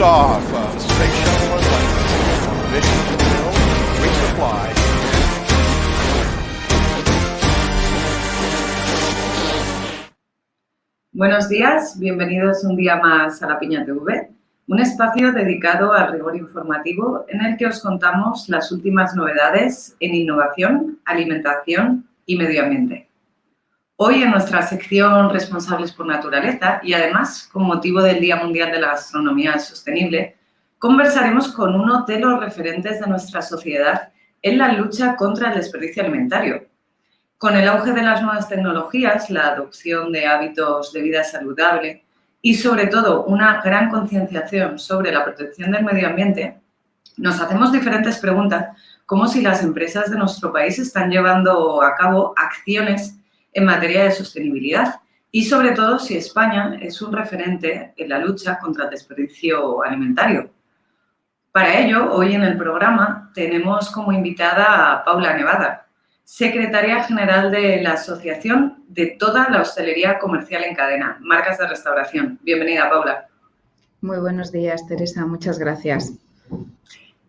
Liftoff of Space Shuttle Atlantis. Mission fulfilled. Resupply. Buenos días, bienvenidos un día más a La Piña TV, un espacio dedicado al rigor informativo en el que os contamos las últimas novedades en innovación, alimentación y medio ambiente. Hoy en nuestra sección Responsables por Naturaleza y además con motivo del Día Mundial de la Gastronomía Sostenible, conversaremos con uno de los referentes de nuestra sociedad en la lucha contra el desperdicio alimentario. Con el auge de las nuevas tecnologías, la adopción de hábitos de vida saludable y, sobre todo, una gran concienciación sobre la protección del medio ambiente, nos hacemos diferentes preguntas como si las empresas de nuestro país están llevando a cabo acciones en materia de sostenibilidad y, sobre todo, si España es un referente en la lucha contra el desperdicio alimentario. Para ello, hoy en el programa tenemos como invitada a Paula Nevada, secretaria general de la Asociación de toda la hostelería comercial en cadena, marcas de restauración. Bienvenida, Paula. Muy buenos días, Teresa. Muchas gracias.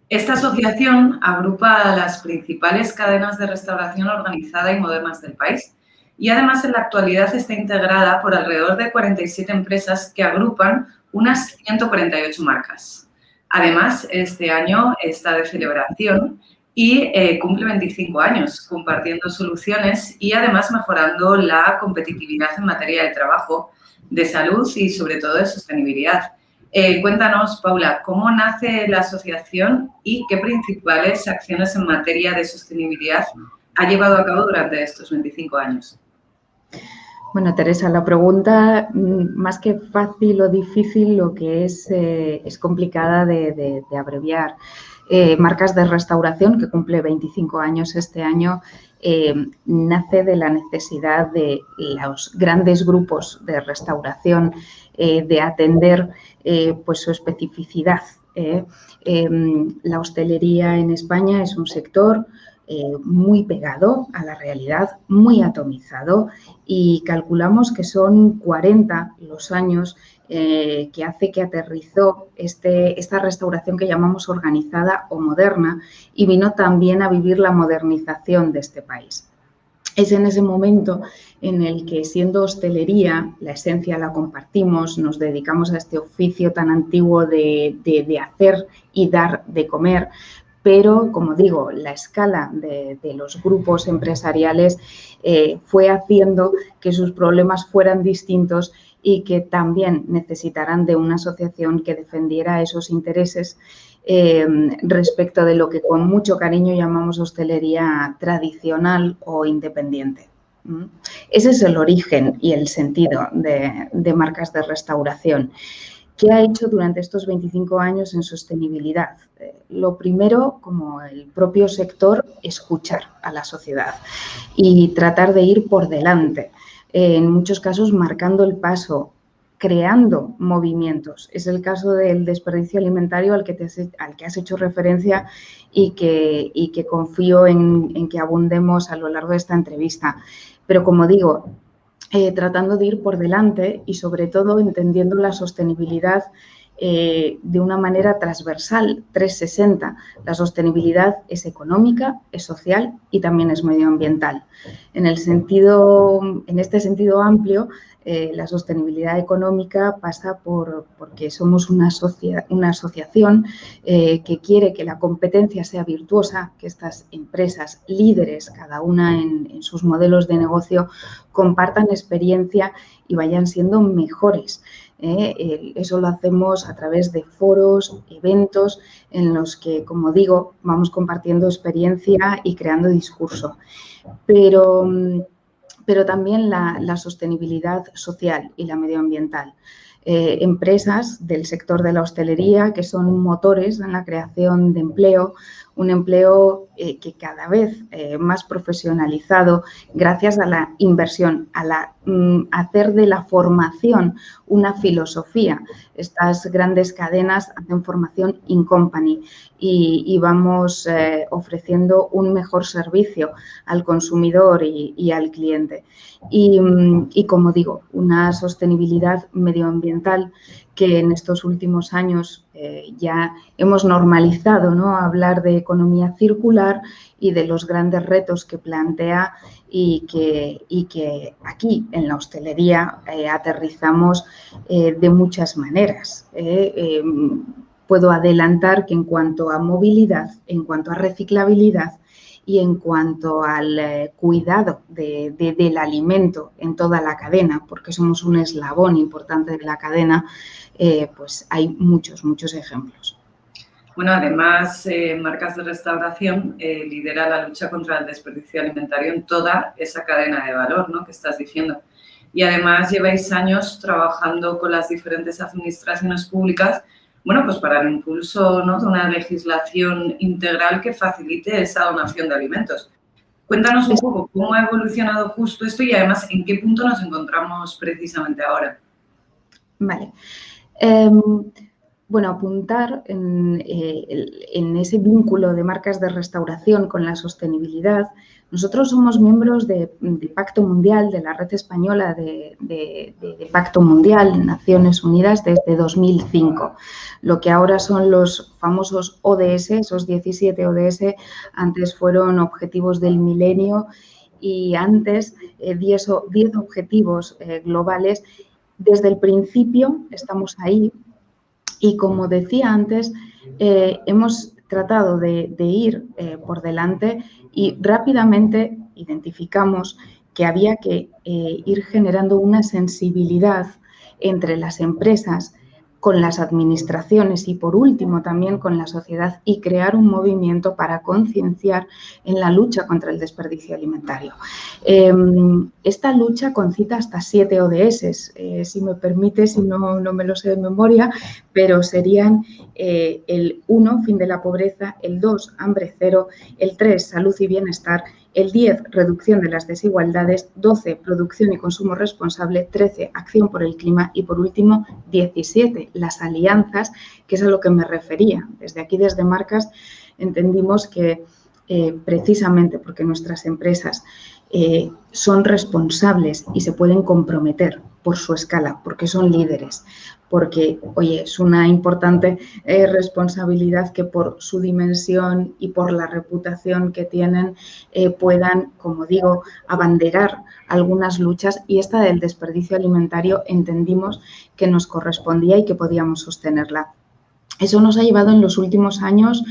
Esta asociación agrupa a las principales cadenas de restauración organizada y modernas del país y además en la actualidad está integrada por alrededor de 47 empresas que agrupan unas 148 marcas. Además, este año está de celebración y cumple 25 años compartiendo soluciones y además mejorando la competitividad en materia de trabajo, de salud y sobre todo de sostenibilidad. Cuéntanos, Paula, ¿cómo nace la asociación y qué principales acciones en materia de sostenibilidad ha llevado a cabo durante estos 25 años? Bueno, Teresa, la pregunta, más que fácil o difícil, lo que es complicada de abreviar. Marcas de Restauración, que cumple 25 años este año, nace de la necesidad de los grandes grupos de restauración de atender pues su especificidad. La hostelería en España es un sector muy pegado a la realidad, muy atomizado y calculamos que son 40 los años que hace que aterrizó esta restauración que llamamos organizada o moderna y vino también a vivir la modernización de este país. Es en ese momento en el que, siendo hostelería, la esencia la compartimos, nos dedicamos a este oficio tan antiguo de hacer y dar de comer, pero, como digo, la escala de los grupos empresariales fue haciendo que sus problemas fueran distintos y que también necesitaran de una asociación que defendiera esos intereses respecto de lo que con mucho cariño llamamos hostelería tradicional o independiente. Ese es el origen y el sentido de Marcas de Restauración. ¿Qué ha hecho durante estos 25 años en sostenibilidad? Lo primero, como el propio sector, escuchar a la sociedad y tratar de ir por delante. En muchos casos marcando el paso, creando movimientos. Es el caso del desperdicio alimentario al que has hecho referencia y que confío en que abundemos a lo largo de esta entrevista. Pero, como digo, tratando de ir por delante y, sobre todo, entendiendo la sostenibilidad de una manera transversal, 360. La sostenibilidad es económica, es social y también es medioambiental. En este sentido amplio, la sostenibilidad económica pasa porque somos una asociación que quiere que la competencia sea virtuosa, que estas empresas líderes, cada una en sus modelos de negocio, compartan experiencia y vayan siendo mejores. Eso lo hacemos a través de foros, eventos en los que, como digo, vamos compartiendo experiencia y creando discurso. Pero también la sostenibilidad social y la medioambiental. Empresas del sector de la hostelería que son motores en la creación de empleo, un empleo que cada vez más profesionalizado gracias a la inversión, a hacer de la formación una filosofía. Estas grandes cadenas hacen formación in company y vamos ofreciendo un mejor servicio al consumidor y al cliente. Y como digo, una sostenibilidad medioambiental que en estos últimos años ya hemos normalizado, ¿no?, hablar de economía circular y de los grandes retos que plantea y que aquí en la hostelería aterrizamos de muchas maneras. Puedo adelantar que en cuanto a movilidad, en cuanto a reciclabilidad y en cuanto al cuidado del alimento en toda la cadena, porque somos un eslabón importante de la cadena, pues hay muchos ejemplos. Bueno, además, Marcas de Restauración lidera la lucha contra el desperdicio alimentario en toda esa cadena de valor, ¿no?, que estás diciendo. Y además lleváis años trabajando con las diferentes administraciones públicas, bueno, pues para el impulso, ¿no?, de una legislación integral que facilite esa donación de alimentos. Cuéntanos un poco cómo ha evolucionado justo esto y además en qué punto nos encontramos precisamente ahora. Vale. Bueno, apuntar en ese vínculo de marcas de restauración con la sostenibilidad. Nosotros somos miembros de Pacto Mundial, de la Red Española de Pacto Mundial, Naciones Unidas, desde 2005. Lo que ahora son los famosos ODS, esos 17 ODS, antes fueron Objetivos del Milenio y antes 10 objetivos globales. Desde el principio estamos ahí. Y como decía antes, hemos tratado de ir por delante y rápidamente identificamos que había que ir generando una sensibilidad entre las empresas, con las administraciones y, por último, también con la sociedad y crear un movimiento para concienciar en la lucha contra el desperdicio alimentario. Esta lucha concita hasta 7 ODS, si me permite, si no me lo sé de memoria, pero serían el 1, fin de la pobreza, el 2, hambre cero, el 3, salud y bienestar, el 10, reducción de las desigualdades, 12, producción y consumo responsable, 13, acción por el clima y, por último, 17, las alianzas, que es a lo que me refería. Desde aquí, desde Marcas, entendimos que precisamente porque nuestras empresas son responsables y se pueden comprometer por su escala, porque son líderes, porque, oye, es una importante responsabilidad que por su dimensión y por la reputación que tienen puedan, como digo, abanderar algunas luchas, y esta del desperdicio alimentario entendimos que nos correspondía y que podíamos sostenerla. Eso nos ha llevado en los últimos años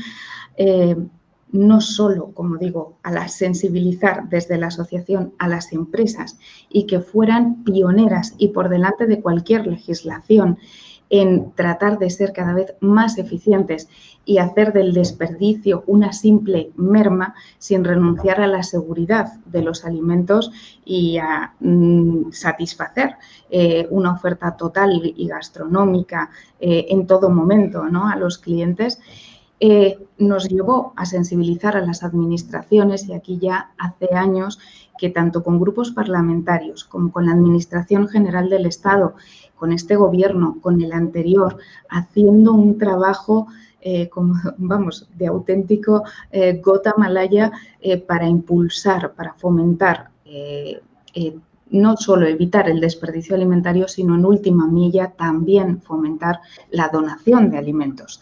no solo, como digo, a la sensibilizar desde la asociación a las empresas y que fueran pioneras y por delante de cualquier legislación en tratar de ser cada vez más eficientes y hacer del desperdicio una simple merma sin renunciar a la seguridad de los alimentos y a satisfacer una oferta total y gastronómica en todo momento, ¿no?, a los clientes. Nos llevó a sensibilizar a las administraciones, y aquí ya hace años que tanto con grupos parlamentarios como con la Administración General del Estado, con este Gobierno, con el anterior, haciendo un trabajo de auténtico gota malaya para impulsar, para fomentar no solo evitar el desperdicio alimentario, sino en última milla también fomentar la donación de alimentos.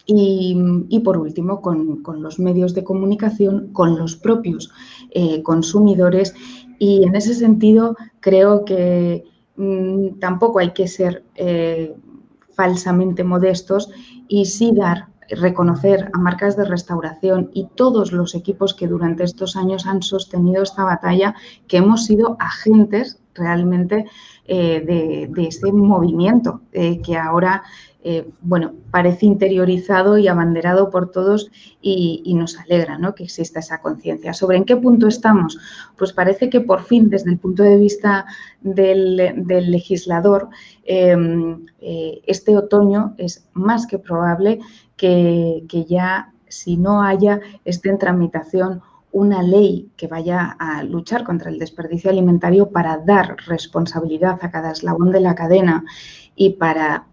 Y por último, con los medios de comunicación, con los propios consumidores, y en ese sentido creo que tampoco hay que ser falsamente modestos y sí reconocer a Marcas de Restauración y todos los equipos que durante estos años han sostenido esta batalla, que hemos sido agentes realmente de ese movimiento que ahora parece interiorizado y abanderado por todos, y nos alegra, ¿no?, que exista esa conciencia. ¿Sobre en qué punto estamos? Pues parece que por fin, desde el punto de vista del legislador, este otoño es más que probable que ya, si no esté en tramitación una ley que vaya a luchar contra el desperdicio alimentario para dar responsabilidad a cada eslabón de la cadena y para,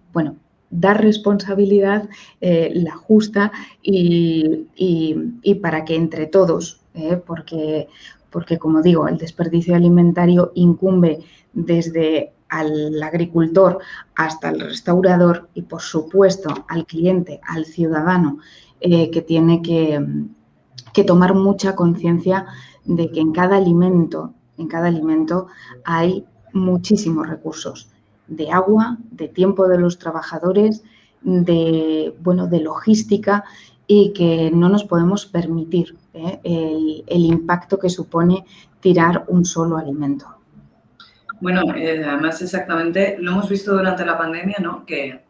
dar responsabilidad la justa y para que entre todos, porque como digo, el desperdicio alimentario incumbe desde al agricultor hasta el restaurador y, por supuesto, al cliente, al ciudadano, que tiene que tomar mucha conciencia de que en cada alimento hay muchísimos recursos de agua, de tiempo de los trabajadores, de logística, y que no nos podemos permitir el impacto que supone tirar un solo alimento. Bueno, además exactamente, lo hemos visto durante la pandemia, ¿no? Que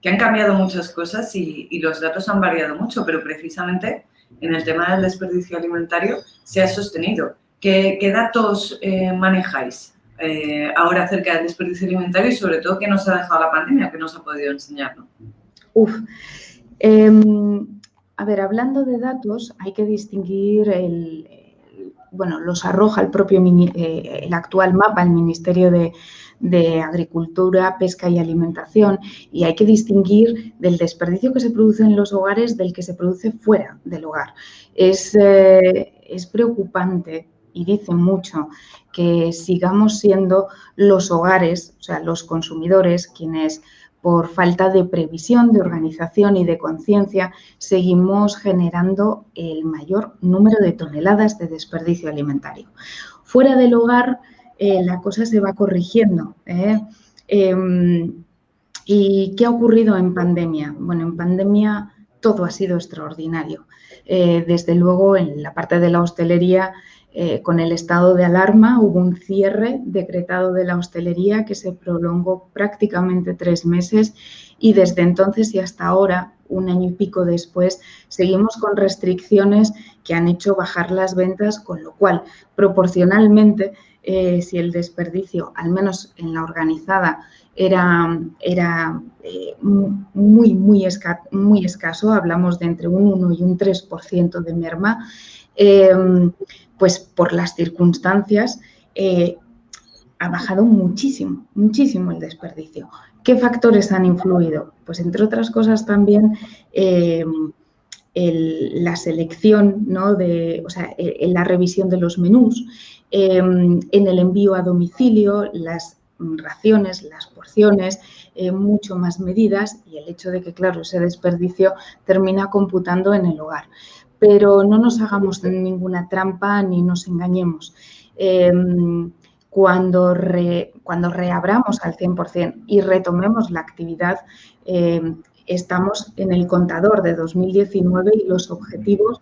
han cambiado muchas cosas y los datos han variado mucho, pero precisamente en el tema del desperdicio alimentario se ha sostenido. ¿Qué datos manejáis ahora acerca del desperdicio alimentario y sobre todo qué nos ha dejado la pandemia, qué nos ha podido enseñar, ¿no? A ver, hablando de datos, hay que distinguir los arroja el propio el actual mapa, el Ministerio de Agricultura, Pesca y Alimentación, y hay que distinguir del desperdicio que se produce en los hogares del que se produce fuera del hogar. Es preocupante y dice mucho que sigamos siendo los hogares, o sea, los consumidores, quienes por falta de previsión, de organización y de conciencia, seguimos generando el mayor número de toneladas de desperdicio alimentario. Fuera del hogar, la cosa se va corrigiendo. ¿Y qué ha ocurrido en pandemia? Bueno, en pandemia todo ha sido extraordinario. Desde luego, en la parte de la hostelería, con el estado de alarma hubo un cierre decretado de la hostelería que se prolongó prácticamente 3 meses, y desde entonces y hasta ahora, 1 año y pico después, seguimos con restricciones que han hecho bajar las ventas, con lo cual, proporcionalmente, si el desperdicio, al menos en la organizada, era muy escaso, hablamos de entre un 1 y un 3% de merma, pues por las circunstancias ha bajado muchísimo el desperdicio. ¿Qué factores han influido? Pues entre otras cosas también la selección, ¿no? En la revisión de los menús, en el envío a domicilio, las raciones, las porciones, mucho más medidas, y el hecho de que, claro, ese desperdicio termina computando en el hogar. Pero no nos hagamos ninguna trampa ni nos engañemos. Cuando reabramos al 100% y retomemos la actividad, estamos en el contador de 2019 y los objetivos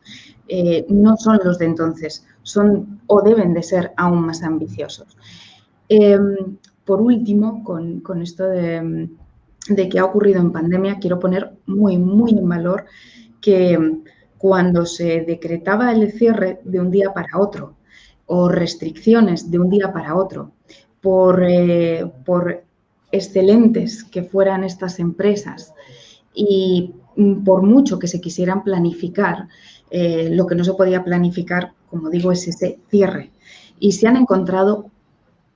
no son los de entonces, son o deben de ser aún más ambiciosos. Por último, con esto de qué ha ocurrido en pandemia, quiero poner muy en valor que cuando se decretaba el cierre de un día para otro o restricciones de un día para otro, por excelentes que fueran estas empresas y por mucho que se quisieran planificar, lo que no se podía planificar, como digo, es ese cierre. Y se han encontrado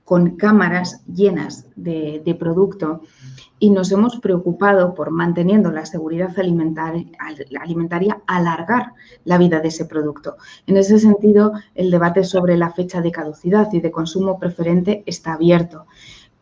con cámaras llenas de producto, y nos hemos preocupado por, manteniendo la seguridad alimentaria, alargar la vida de ese producto. En ese sentido, el debate sobre la fecha de caducidad y de consumo preferente está abierto,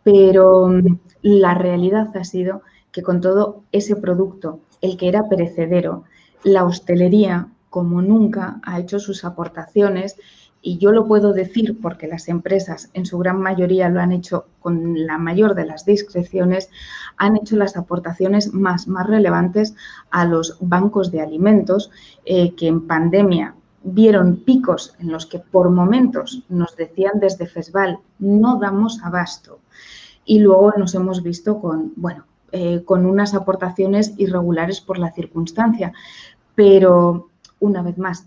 pero la realidad ha sido que con todo ese producto, el que era perecedero, la hostelería, como nunca, ha hecho sus aportaciones. Y yo lo puedo decir porque las empresas, en su gran mayoría, lo han hecho con la mayor de las discreciones, han hecho las aportaciones más relevantes a los bancos de alimentos, que en pandemia vieron picos en los que por momentos nos decían desde FESVAL no damos abasto, y luego nos hemos visto con unas aportaciones irregulares por la circunstancia. Pero, una vez más,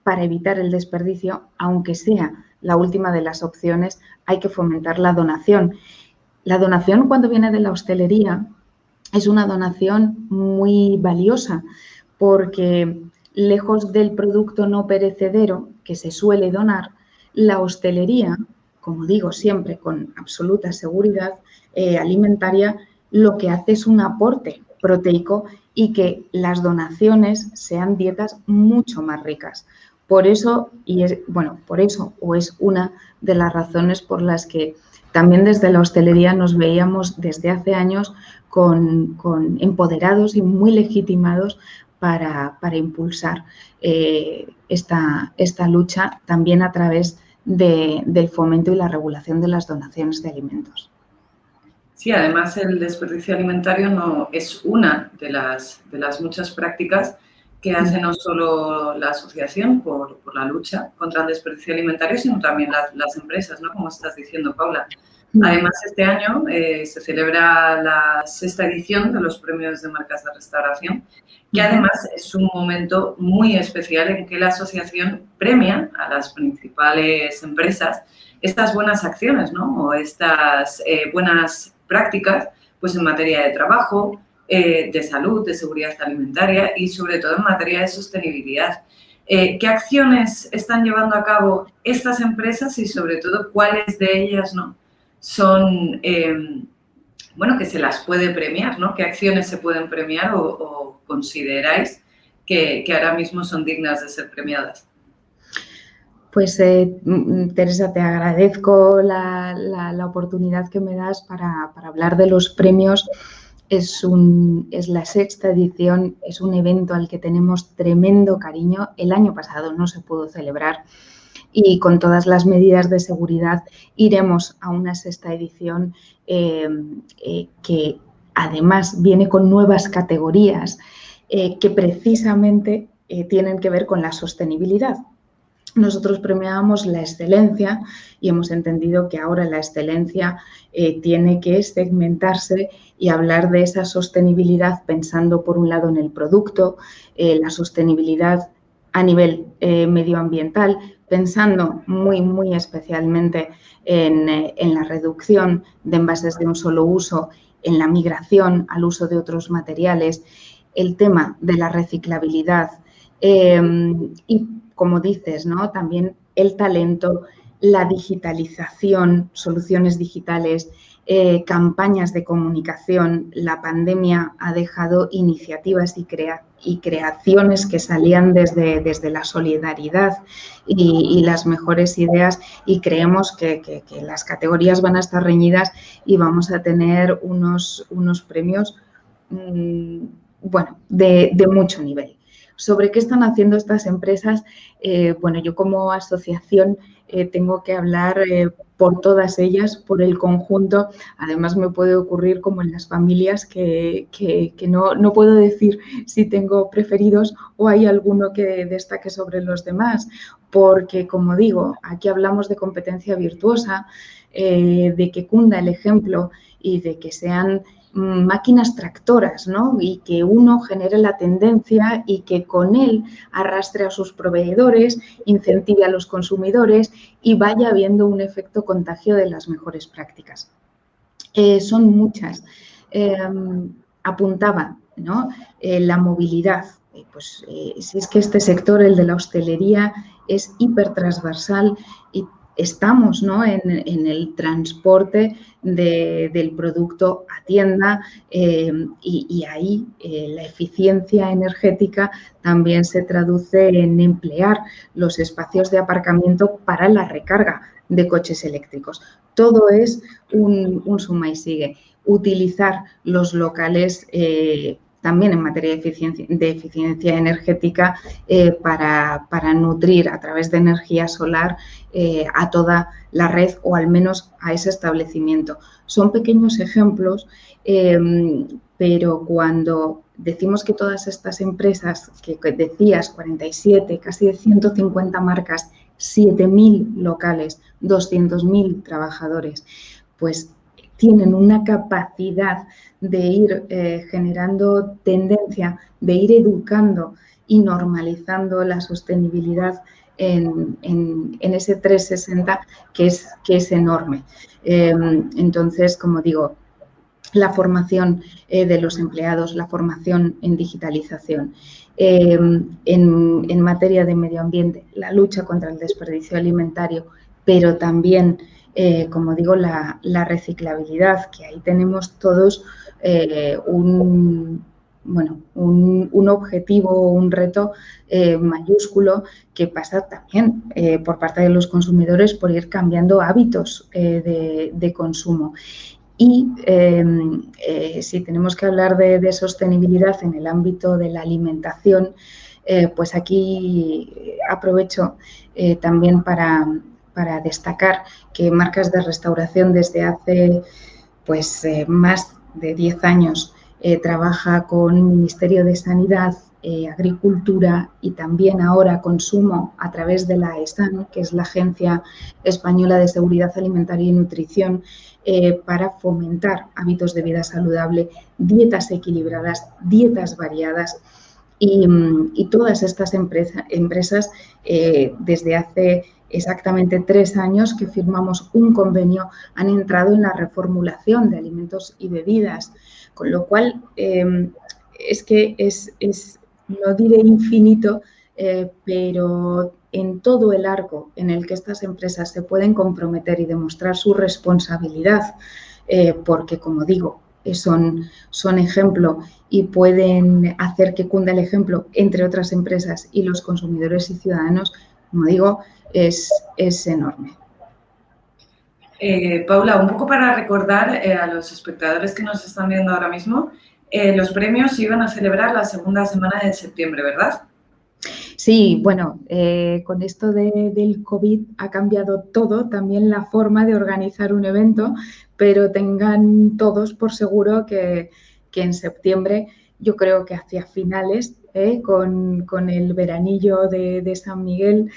para evitar el desperdicio, aunque sea la última de las opciones, hay que fomentar la donación. La donación, cuando viene de la hostelería, es una donación muy valiosa, porque lejos del producto no perecedero que se suele donar, la hostelería, como digo siempre con absoluta seguridad alimentaria, lo que hace es un aporte proteico y que las donaciones sean dietas mucho más ricas. Por eso, por eso, o es una de las razones por las que también desde la hostelería nos veíamos desde hace años con empoderados y muy legitimados para impulsar esta lucha también a través del fomento y la regulación de las donaciones de alimentos. Sí, además el desperdicio alimentario no es una de las muchas prácticas que hace no solo la asociación por la lucha contra el desperdicio alimentario, sino también las empresas, ¿no? Como estás diciendo, Paula. Además, este año se celebra la 6ª edición de los premios de marcas de restauración, que además es un momento muy especial en que la asociación premia a las principales empresas estas buenas acciones, ¿no? O estas buenas prácticas, pues en materia de trabajo, de salud, de seguridad alimentaria y sobre todo en materia de sostenibilidad. ¿Qué acciones están llevando a cabo estas empresas y sobre todo cuáles de ellas, ¿no?, son, que se las puede premiar, ¿no? ¿Qué acciones se pueden premiar o consideráis que ahora mismo son dignas de ser premiadas? Pues, Teresa, te agradezco la oportunidad que me das para hablar de los premios. Es la 6ª edición, es un evento al que tenemos tremendo cariño. El año pasado no se pudo celebrar y con todas las medidas de seguridad iremos a una 6ª edición que además viene con nuevas categorías que precisamente tienen que ver con la sostenibilidad. Nosotros premiábamos la excelencia y hemos entendido que ahora la excelencia tiene que segmentarse y hablar de esa sostenibilidad pensando por un lado en el producto, la sostenibilidad a nivel medioambiental, pensando muy especialmente en la reducción de envases de un solo uso, en la migración al uso de otros materiales, el tema de la reciclabilidad y, como dices, ¿no?, también el talento, la digitalización, soluciones digitales, campañas de comunicación. La pandemia ha dejado iniciativas y creaciones que salían desde la solidaridad y las mejores ideas, y creemos que las categorías van a estar reñidas y vamos a tener unos premios de mucho nivel. ¿Sobre qué están haciendo estas empresas? Yo como asociación tengo que hablar por todas ellas, por el conjunto. Además, me puede ocurrir como en las familias que no puedo decir si tengo preferidos o hay alguno que destaque sobre los demás, porque, como digo, aquí hablamos de competencia virtuosa, de que cunda el ejemplo y de que sean máquinas tractoras, ¿no?, y que uno genere la tendencia y que con él arrastre a sus proveedores, incentive a los consumidores y vaya habiendo un efecto contagio de las mejores prácticas. Son muchas. Apuntaba, ¿no?, la movilidad. Si es que este sector, el de la hostelería, es hipertransversal y estamos, ¿no?, en el transporte del producto a tienda y ahí la eficiencia energética también se traduce en emplear los espacios de aparcamiento para la recarga de coches eléctricos. Todo es un suma y sigue. Utilizar los locales también en materia de eficiencia energética para nutrir a través de energía solar a toda la red o al menos a ese establecimiento. Son pequeños ejemplos, pero cuando decimos que todas estas empresas, que decías 47, casi de 150 marcas, 7.000 locales, 200.000 trabajadores, pues tienen una capacidad de ir generando tendencia, de ir educando y normalizando la sostenibilidad en ese 360 que es enorme. Entonces, como digo, la formación de los empleados, la formación en digitalización, en materia de medio ambiente, la lucha contra el desperdicio alimentario, pero también, como digo, la reciclabilidad, que ahí tenemos todos un objetivo, un reto mayúsculo que pasa también por parte de los consumidores por ir cambiando hábitos de consumo. Y si tenemos que hablar de sostenibilidad en el ámbito de la alimentación, pues aquí aprovecho también para destacar que Marcas de Restauración desde hace más de 10 años trabaja con el Ministerio de Sanidad, Agricultura y también ahora Consumo a través de la ESAN, que es la Agencia Española de Seguridad Alimentaria y Nutrición, para fomentar hábitos de vida saludable, dietas equilibradas, dietas variadas y todas estas empresas desde hace exactamente 3 años que firmamos un convenio han entrado en la reformulación de alimentos y bebidas, con lo cual es que es no diré infinito, pero en todo el arco en el que estas empresas se pueden comprometer y demostrar su responsabilidad, porque, como digo, son ejemplo y pueden hacer que cunda el ejemplo entre otras empresas y los consumidores y ciudadanos, como digo, es enorme. Paula, un poco para recordar a los espectadores que nos están viendo ahora mismo, los premios se iban a celebrar la segunda semana de septiembre, ¿verdad? Sí, bueno, con esto del COVID ha cambiado todo, también la forma de organizar un evento, pero tengan todos por seguro que en septiembre, yo creo que hacia finales, con el veranillo de San Miguel,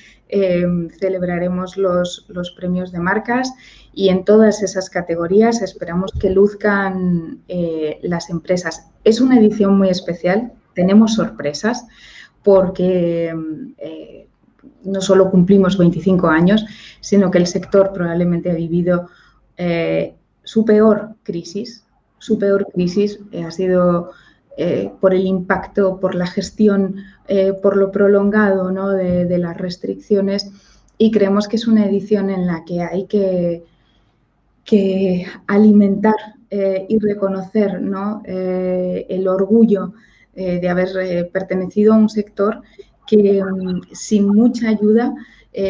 celebraremos los premios de marcas y en todas esas categorías esperamos que luzcan las empresas. Es una edición muy especial, tenemos sorpresas porque no solo cumplimos 25 años, sino que el sector probablemente ha vivido su peor crisis ha sido por el impacto, por la gestión, por lo prolongado, ¿no?, de las restricciones, y creemos que es una edición en la que hay que alimentar y reconocer, ¿no?, el orgullo de haber pertenecido a un sector que sin mucha ayuda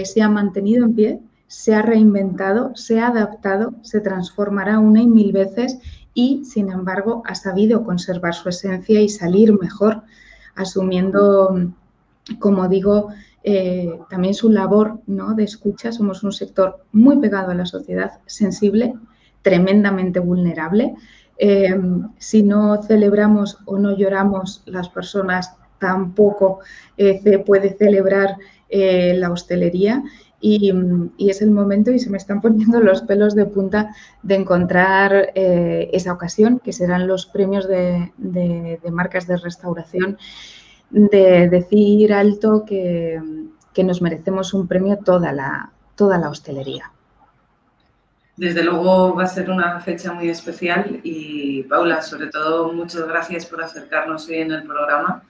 se ha mantenido en pie, se ha reinventado, se ha adaptado, se transformará una y mil veces y, sin embargo, ha sabido conservar su esencia y salir mejor, asumiendo, como digo, también su labor, ¿no?, de escucha. Somos un sector muy pegado a la sociedad, sensible, tremendamente vulnerable. Si no celebramos o no lloramos, las personas tampoco se puede celebrar la hostelería. Y es el momento, y se me están poniendo los pelos de punta, de encontrar esa ocasión, que serán los premios de marcas de restauración, de decir alto que nos merecemos un premio toda la hostelería. Desde luego va a ser una fecha muy especial y, Paula, sobre todo, muchas gracias por acercarnos hoy en el programa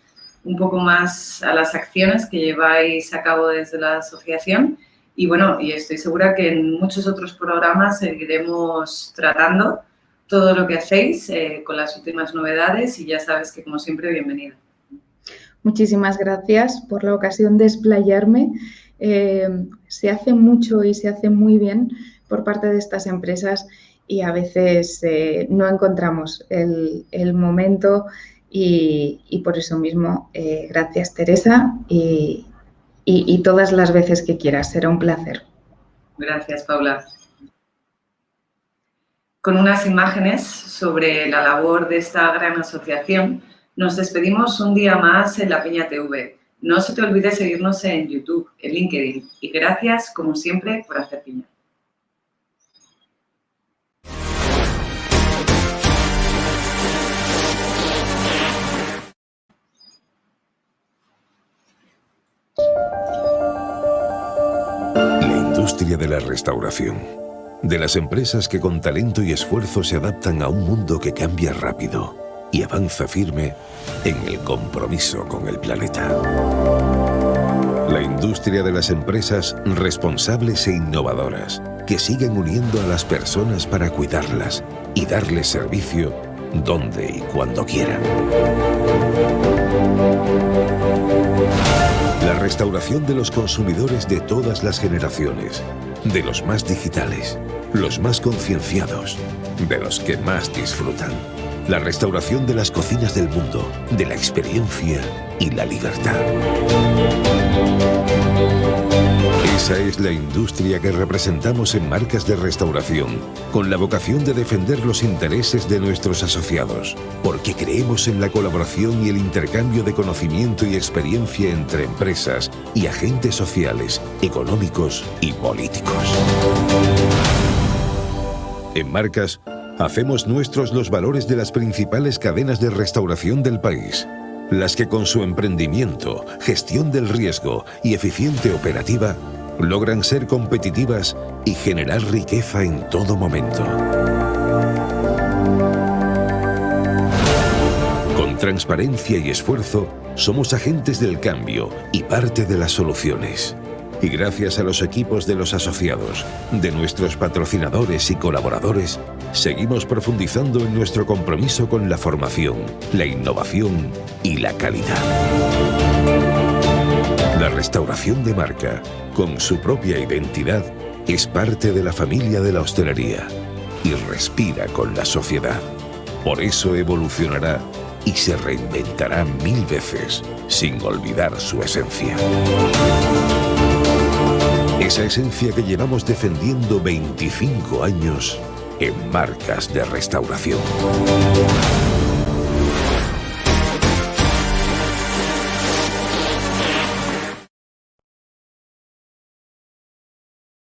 un poco más a las acciones que lleváis a cabo desde la asociación. Y bueno, y estoy segura que en muchos otros programas seguiremos tratando todo lo que hacéis con las últimas novedades y ya sabes que, como siempre, bienvenida. Muchísimas gracias por la ocasión de explayarme. Se hace mucho y se hace muy bien por parte de estas empresas y a veces no encontramos el momento y por eso mismo, gracias, Teresa, y todas las veces que quieras. Será un placer. Gracias, Paula. Con unas imágenes sobre la labor de esta gran asociación, nos despedimos un día más en La Peña TV. No se te olvide seguirnos en YouTube, en LinkedIn. Y gracias, como siempre, por hacer piña. Industria de la restauración. De las empresas que con talento y esfuerzo se adaptan a un mundo que cambia rápido y avanza firme en el compromiso con el planeta. La industria de las empresas responsables e innovadoras que siguen uniendo a las personas para cuidarlas y darles servicio donde y cuando quieran. La restauración de los consumidores de todas las generaciones, de los más digitales, los más concienciados, de los que más disfrutan. La restauración de las cocinas del mundo, de la experiencia y la libertad. Esa es la industria que representamos en Marcas de Restauración, con la vocación de defender los intereses de nuestros asociados, porque creemos en la colaboración y el intercambio de conocimiento y experiencia entre empresas y agentes sociales, económicos y políticos. En Marcas, hacemos nuestros los valores de las principales cadenas de restauración del país, las que con su emprendimiento, gestión del riesgo y eficiente operativa logran ser competitivas y generar riqueza en todo momento. Con transparencia y esfuerzo, somos agentes del cambio y parte de las soluciones. Y gracias a los equipos de los asociados, de nuestros patrocinadores y colaboradores, seguimos profundizando en nuestro compromiso con la formación, la innovación y la calidad. La restauración de marca, con su propia identidad, es parte de la familia de la hostelería y respira con la sociedad. Por eso evolucionará y se reinventará 1000 veces, sin olvidar su esencia. Esa esencia que llevamos defendiendo 25 años en Marcas de Restauración.